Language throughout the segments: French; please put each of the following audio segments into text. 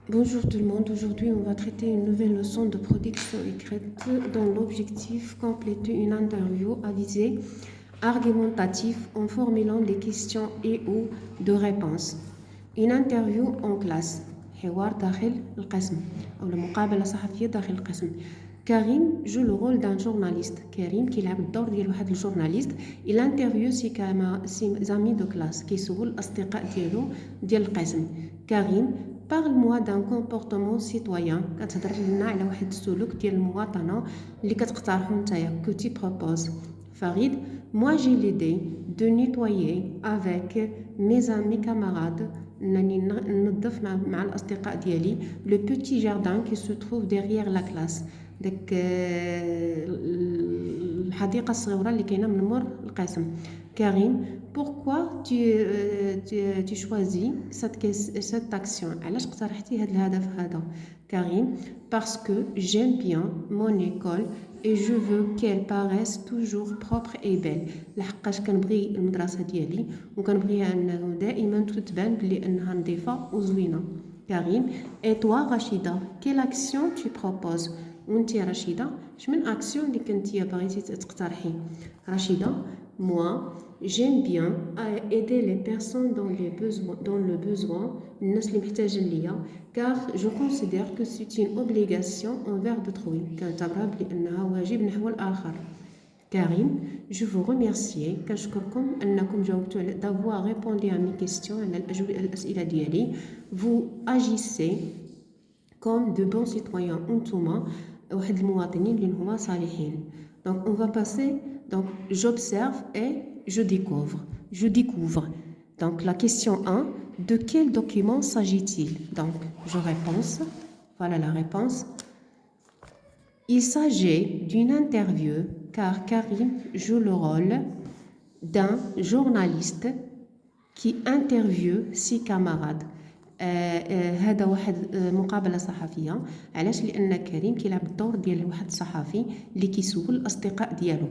Bonjour tout le monde, aujourd'hui on va traiter une nouvelle leçon de production écrite dont l'objectif compléter une interview à visée argumentative en formulant des questions et ou de réponses. Une interview en classe حوار داخل القسم أو المقابلة صحفية داخل القسم. Karim joue le rôle d'un journaliste. Karim qui لعب الدور ديال واحد الجورناليست. Il interviewe ses amis de classe كيسول الأصدقاء ديالو ديال القسم. Karim parle-moi d'un comportement citoyen. كتهضر لنا على واحد السلوك ديال المواطنة اللي كتقترحو نتايا que tu proposes. Farid, moi j'ai l'idée de nettoyer avec mes camarades ننظف مع الأصدقاء ديالي le petit jardin qui se trouve derrière la classe. داك الحديقة الصغيرة اللي كاينة من مور القسم. Karine, pourquoi tu choisis cette action? علاش اقترحتي هذا الهدف هذا؟ Karine, parce que j'aime bien mon école et je veux qu'elle paraisse toujours propre et belle. لحقاش كنبغي المدرسة ديالي وكنبغيها أنه دائما تتبان بلي أنها نظيفة وزوينة. Karine, et toi Rachida, quelle action tu proposes? وانت يا رشيدة شمن اكسيون اللي كنتي بغيتي تقترحي؟ رشيدة, moi j'aime bien aider les personnes dans le besoin الناس اللي محتاجين ليا car je considère que c'est une obligation envers d'autrui كنعتبرها بأنها واجب نحو الآخر. Karine, je vous remercie كنشكركم أنكم جاوبتوا d'avoir répondu à mes questions على الأسئلة ديالي. Vous agissez comme de bons citoyens انتوما واحد المواطنين اللي هما صالحين. Donc on va passer, donc j'observe et je découvre. Donc la question 1, de quel document s'agit-il? Donc je réponse, voilà la réponse. Il s'agit d'une interview car Karim joue le rôle d'un journaliste qui interviewe ses camarades. هذا واحد مقابله صحفيه. علاش؟ لان كريم كيلعب الدور ديال واحد الصحفي اللي كيسول الاصدقاء ديالو.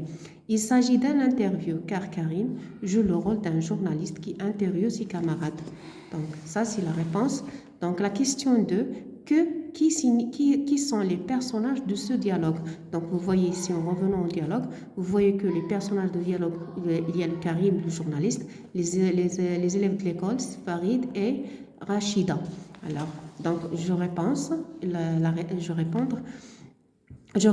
Il s'agit d'un interview car Karim joue le rôle d'un journaliste qui interviewe ses camarades. Donc ça c'est la réponse. Donc la question 2, qui sont les personnages de ce dialogue? Donc vous voyez ici en revenant au dialogue, vous voyez que les personnages de dialogue, il y a le Karim, le journaliste, les élèves de l'école, Farid et Rachida. Alors, donc je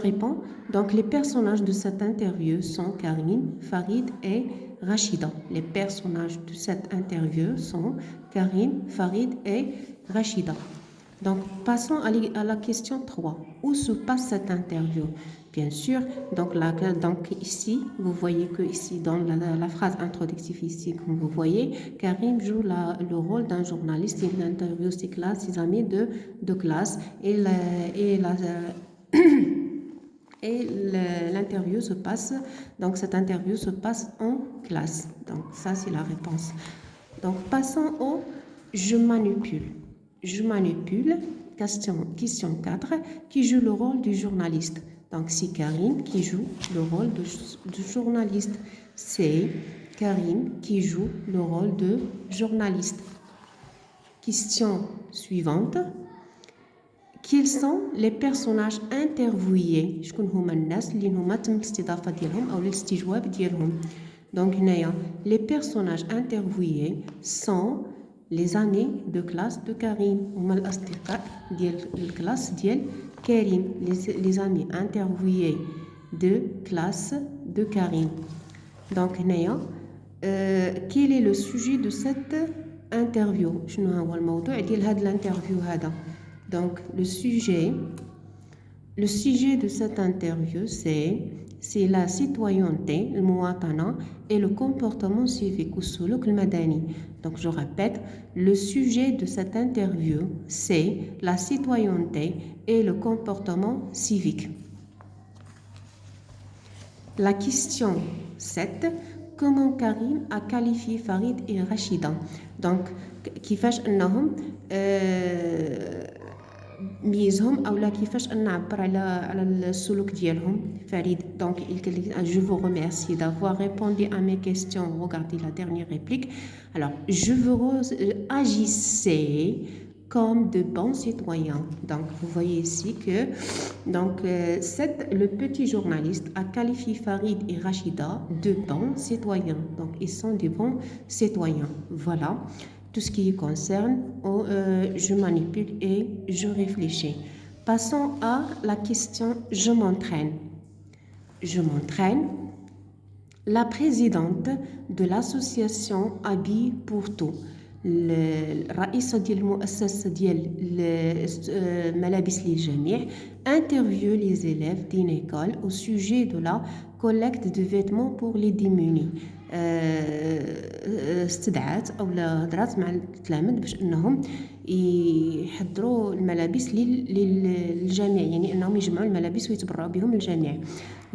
réponds. Donc les personnages de cette interview sont Karim, Farid et Rachida. Les personnages de cette interview sont Karim, Farid et Rachida. Donc passons à la question 3. Où se passe cette interview? Bien sûr, donc ici, vous voyez que ici dans la phrase introductive ici, comme vous voyez, Karim joue le rôle d'un journaliste. Il interviewe ses amis de classe et l'interview se passe, donc cette interview se passe en classe. Donc ça c'est la réponse. Donc passons au je manipule. Question 4, qui joue le rôle du journaliste? Donc c'est Karim qui joue le rôle du journaliste. C'est Karim qui joue le rôle de journaliste. Question suivante. Quels sont les personnages interviewés? شكون هما الناس اللي هما تم الاستضافة ديالهم أو الاستجواب ديالهم؟ Donc هنايا les personnages interviewés sont les amis de classe de Karim. هما الأصدقاء ديال الكلاس ديال كريم. les amis interviewés de classe de Karim. Donc هنايا quel est le sujet de cette interview? شنو هو الموضوع ديال هاد الانترفيو هذا؟ Donc le sujet de cette interview c'est la citoyenneté, المواطنة et le comportement civique والسلوك المدني. Donc je répète, le sujet de cette interview c'est la citoyenneté et le comportement civique. La question 7, comment Karim a qualifié Farid et Rachida? Donc كيفاش انهم ميزهم اولا كيفاش نعبر على السلوك ديالهم فريد. Donc je vous remercie d'avoir répondu à mes questions. Regardez la dernière réplique. Alors je vous agissez comme de bons citoyens. Donc, vous voyez ici que le petit journaliste a qualifié Farid et Rachida de bons citoyens. Donc, ils sont des bons citoyens. Voilà tout ce qui concerne je manipule et je réfléchis. Passons à la question je m'entraîne. Je m'entraîne. La présidente de l'association Habits pour tout. الرئيسة ديال المؤسسة ديال ملابس للجميع interviewe les élèves d'une école au sujet de la collecte de vêtements pour les démunis. استدعت أو هضرات مع التلاميذ باش أنهم يحضروا الملابس للجميع يعني أنهم يجمعوا الملابس ويتبرعوا بهم للجميع.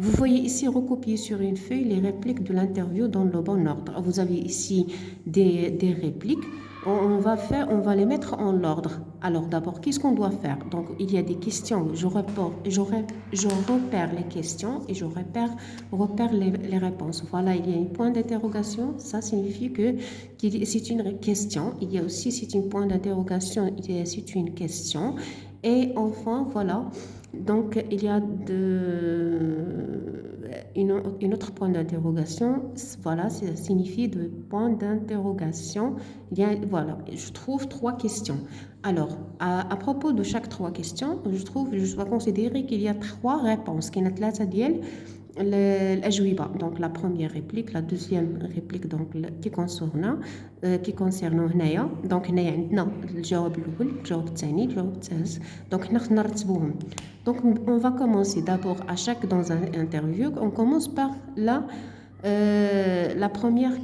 Vous voyez ici recopier sur une feuille les répliques de l'interview dans le bon ordre. Vous avez ici des répliques. On va les mettre en ordre. Alors d'abord, qu'est-ce qu'on doit faire? Donc il y a des questions. Je repère les questions et je repère les réponses. Voilà, il y a un point d'interrogation. Ça signifie que c'est une question. Il y a aussi c'est un point d'interrogation. C'est une question. Et enfin, voilà. Donc, il y a une autre point d'interrogation. Voilà, ça signifie de point d'interrogation. Voilà, je trouve 3 questions. Alors, à propos de chaque 3 questions, je dois considérer qu'il y a 3 réponses. qu'il y a 3 ديال الأجوبة. Donc, la première réplique, la deuxième réplique donc, qui concerne هنايا. Donc, هنايا عندنا الجواب الأول، الجواب الثاني، الجواب الثالث. Donc, حنا خصنا نرتبوهم. Donc, on va commencer d'abord dans un interview, on commence par la première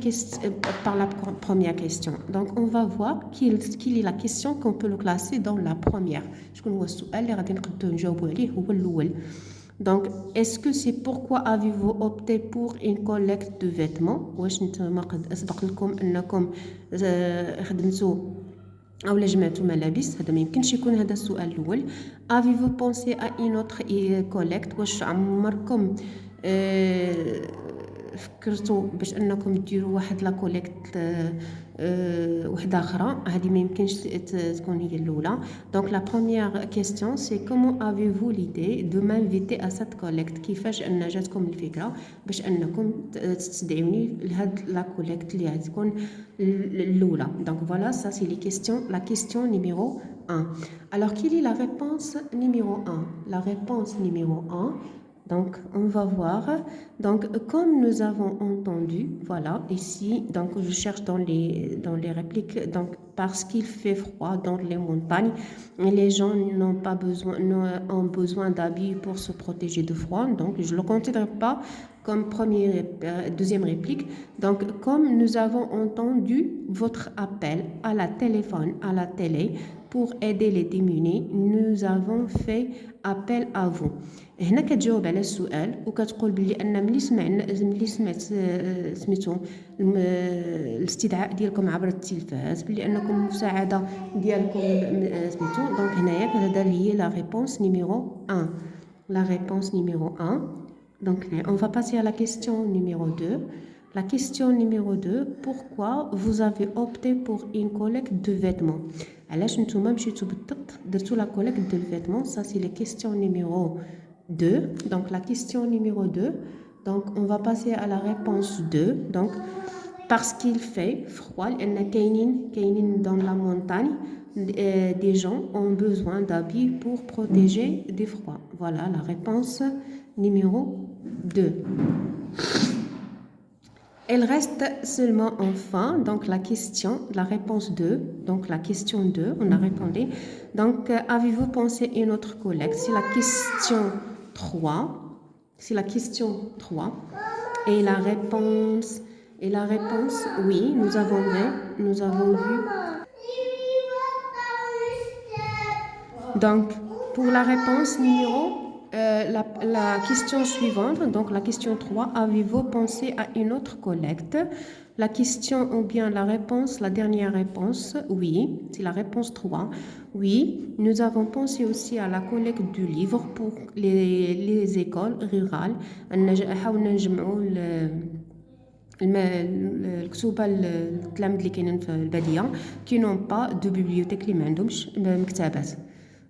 question. Donc, on va voir quelle est la question qu'on peut le classer dans la première. شكون هو السؤال اللي غادي نقدروا نجاوبوا عليه هو الأول. Donc, est-ce que c'est pourquoi avez-vous opté pour une collecte de vêtements? واش نتوما قد أسبق لكم أنكم خدمتوا أو جمعتوا ملابس؟ هذا ما يمكنش يكون هذا السؤال الأول. Avez-vous pensé à une autre collecte? واش عمركم فكرتوا باش انكم ديروا واحد لا كوليكت وحده اخرى؟ هذه ما يمكنش تكون هي الاولى. دونك لا بروميير كيسيون سي كومون افيفو ليدي دو مانفيتي ا سات كوليكت؟ كيفاش ان جاتكم الفكره باش انكم تستدعوني لهاد لا كوليكت اللي غتكون الاولى؟ دونك فوالا سا سي لي كيسيون. لا كيسيون نيميرو 1. Alors quelle est la réponse numéro 1? La réponse numéro 1. Donc, on va voir. Donc, comme nous avons entendu, voilà, ici, donc je cherche dans les répliques, donc parce qu'il fait froid dans les montagnes, les gens ont besoin d'habits pour se protéger de froid. Donc, je ne le considère pas comme deuxième réplique. Donc, comme nous avons entendu votre appel à la télé pour aider les démunis, nous avons fait appel à vous. هنا كتجاوب على السؤال وكتقول بلي ان ملي سمعت سميتو الاستدعاء ديالكم عبر التلفاز بلي انكم المساعده ديالكم سميتو. دونك هنايا هذا هي لا ريبونس نيميرو 1. La réponse numéro 1. Donc on va passer à la question numéro 2. La question numéro 2, pourquoi vous avez opté pour une collecte de vêtements? علاش نتوما مشيتو بالضبط درتو la collecte de vêtements? Ça c'est la question numéro 2. Donc la question numéro 2. Donc on va passer à la réponse 2. Donc parce qu'il fait froid, كاينين dans la montagne des gens ont besoin d'habits pour protéger des froids. Voilà la réponse numéro 2. Elle reste seulement enfin, donc la réponse 2, donc la question 2, on a répondu. Donc, avez-vous pensé à une autre collecte? C'est la question 3. C'est la question 3. Et la réponse, oui, nous avons vu. Donc, pour la réponse numéro la question suivante, donc la question 3, avez-vous pensé à une autre collecte? La question ou bien la réponse, la dernière réponse, oui, c'est la réponse 3. Oui, nous avons pensé aussi à la collecte du livre pour les écoles rurales. الكتوبة التلامذ اللي كاينين في البادية qui n'ont pas de bibliothèque اللي ما عندهمش مكتبات.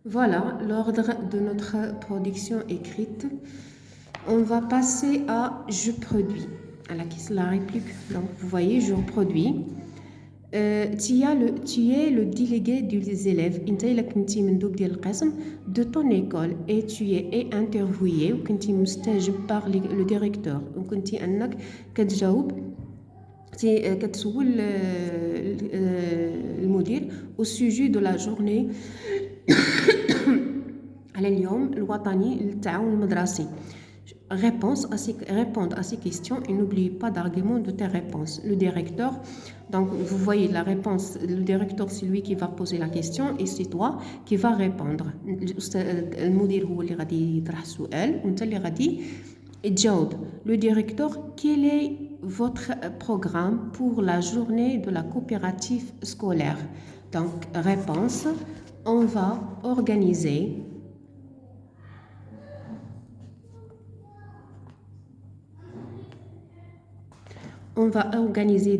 Voilà l'ordre de notre production écrite. On va passer à je produis. À la réplique. Donc vous voyez, je produis. Tu es le délégué des élèves انت الا كنتي مندوب ديال القسم de ton école et tu es interviewé وكنتي مستجب par le directeur وكنتي انك كتجاوب كتسول المدير au sujet de la journée على اليوم الوطني للتعاون المدرسي. Répondre à ces questions et n'oubliez pas d'argument de tes réponses. Le directeur, donc vous voyez la réponse, le directeur c'est lui qui va poser la question et c'est toi qui va répondre. المدير هو اللي غادي يطرح السؤال وانت اللي غادي تجاوب. Le directeur, quel est votre programme pour la journée de la coopérative scolaire? Donc réponse, on va organiser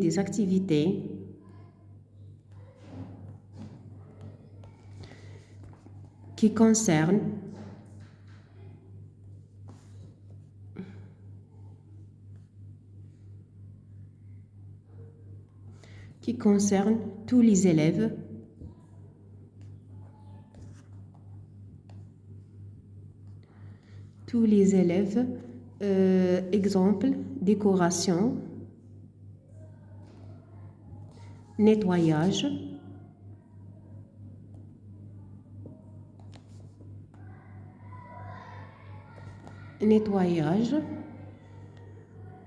des activités qui concernent tous les élèves exemple décoration, nettoyage,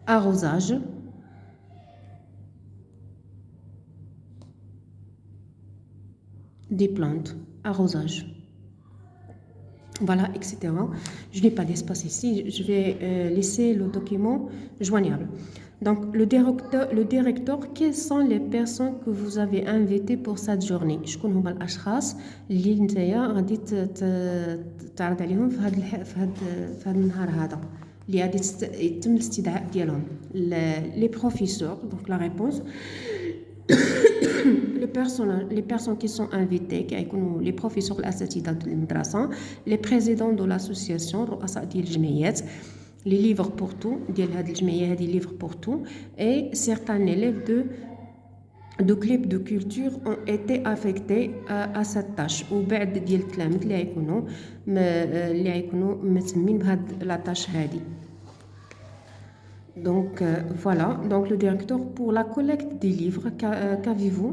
arrosage, des plantes, arrosage. Voilà, etc. Je n'ai pas d'espace ici, je vais laisser le document joignable. Donc, le directeur, quelles sont les personnes que vous avez invitées pour cette journée? شكون هما الأشخاص اللي نتايا غادي تعرض عليهم في هذا النهار هذا اللي غادي يتم الاستدعاء ديالهم. Les professeurs, donc la réponse. Les personnes qui sont invitées les professeurs الأساتذة المدرسة, les présidents de l'association رؤساء ديال الجمعيات, les livres pour tout ديال هذه الجمعية هذه livres pour tout, et certains élèves de clubs de culture ont été affectés à cette tâche. وبعد ديال التلاميذ اللي غيكونوا متمين بهاد لا tâche هذه. Donc voilà, donc le directeur pour la collecte des livres, qu'avez-vous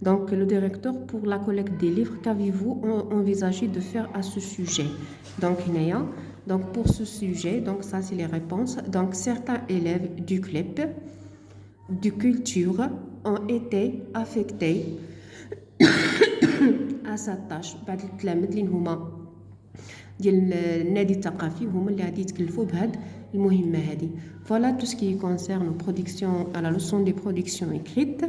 donc le directeur pour la collecte des livres, qu'avez-vous envisagé de faire à ce sujet? Donc pour ce sujet, donc ça c'est les réponses. Donc certains élèves du club de culture ont été affectés à sa tâche. بعد التلاميذ اللي هما ديال النادي الثقافي هما اللي غادي يتكلفوا بهاد المهمه هذه. Voilà tout ce qui concerne production à la leçon des productions écrites.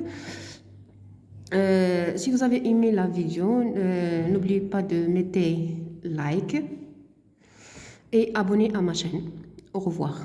Si vous avez aimé la vidéo, n'oubliez pas de mettre like et abonner à ma chaîne. Au revoir.